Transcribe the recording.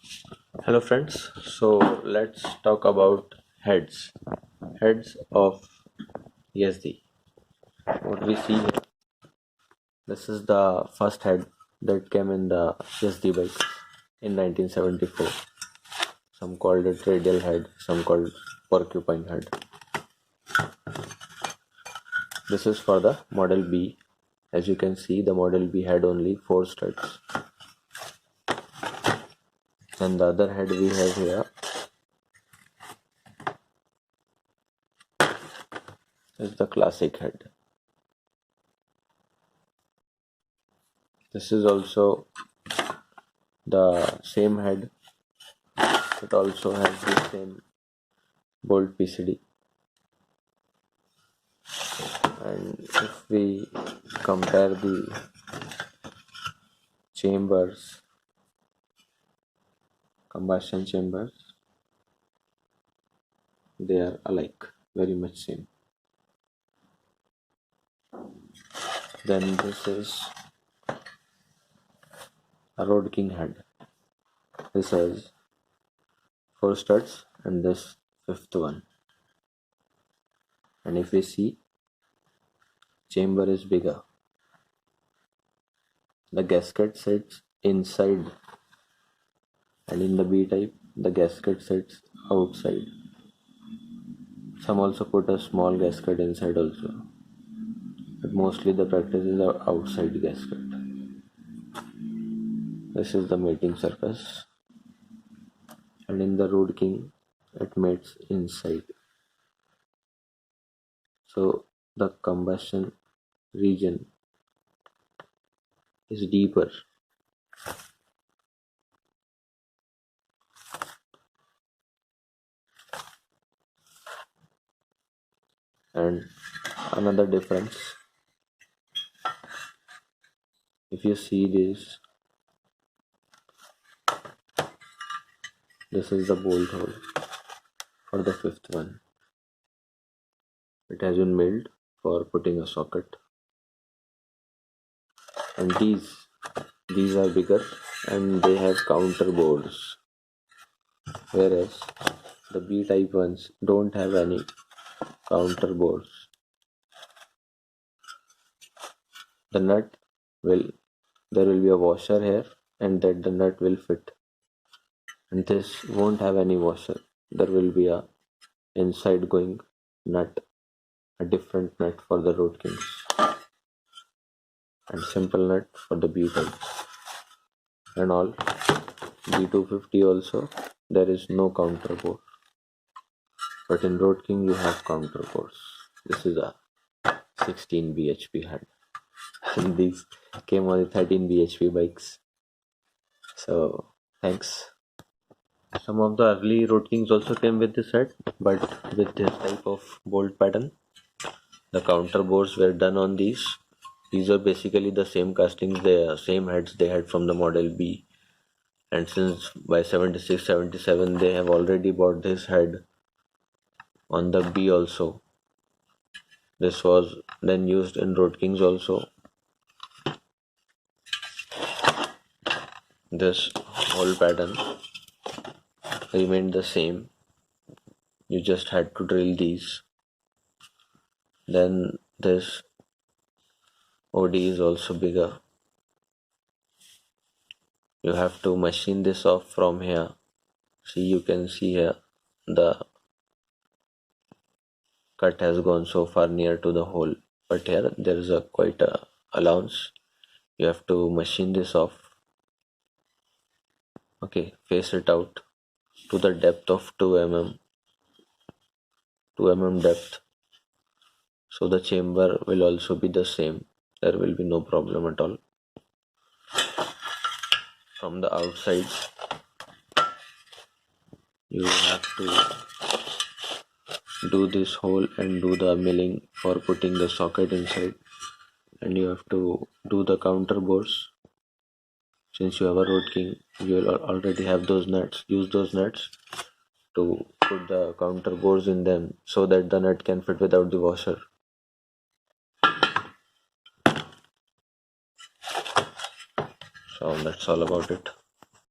Hello friends, so let's talk about heads of YEZDI. What we see here, this is the first head that came in the YEZDI bikes in 1974. Some called it radial head, some called porcupine head. This is for the Model B. As you can see, the Model B had only 4 studs. And the other head we have here is the classic head. This is also the same head. It also has the same bolt PCD. And if we compare the chambers, combustion chambers, they are alike, very much same. Then this is a Roadking head. This has 4 studs and this 5th one. And if we see, chamber is bigger. The gasket sits inside, and in the B type, the gasket sits outside. Some also put a small gasket inside also, but mostly the practice is the outside gasket. This is the mating surface, and in the Roadking, it mates inside. So the combustion region is deeper. And another difference, if you see this is the bolt hole for the 5th one. It has been milled for putting a socket, and these are bigger and they have counter bores, whereas the B type ones don't have any counter bores. The nut there will be a washer here, and that the nut will fit, and this won't have any washer. There will be a inside going nut, a different nut for the Roadkings, and simple nut for the B type. And all B250 also, there is no counter bore, but in Roadking you have counter bores. This is a 16 bhp head, and these came on the 13 bhp bikes. So thanks. Some of the early Roadkings also came with this head, but with this type of bolt pattern. The counter bores were done on these. These are basically the same castings, the same heads they had from the Model B. And since by 76-77 they have already bought this head on the B also. This was then used in Roadkings also. This whole pattern remained the same. You just had to drill these. Then this OD is also bigger. You have to machine this off from here. See, you can see here the cut has gone so far near to the hole, but here there is quite a allowance. You have to machine this off. Okay, face it out to the depth of 2 mm depth. So the chamber will also be the same. There will be no problem at all. From the outside, you have to do this hole and do the milling for putting the socket inside, and you have to do the counter bores. Since you have a Roadking, you will already have those nuts. Use those nuts to put the counter bores in them so that the nut can fit without the washer. So that's all about it.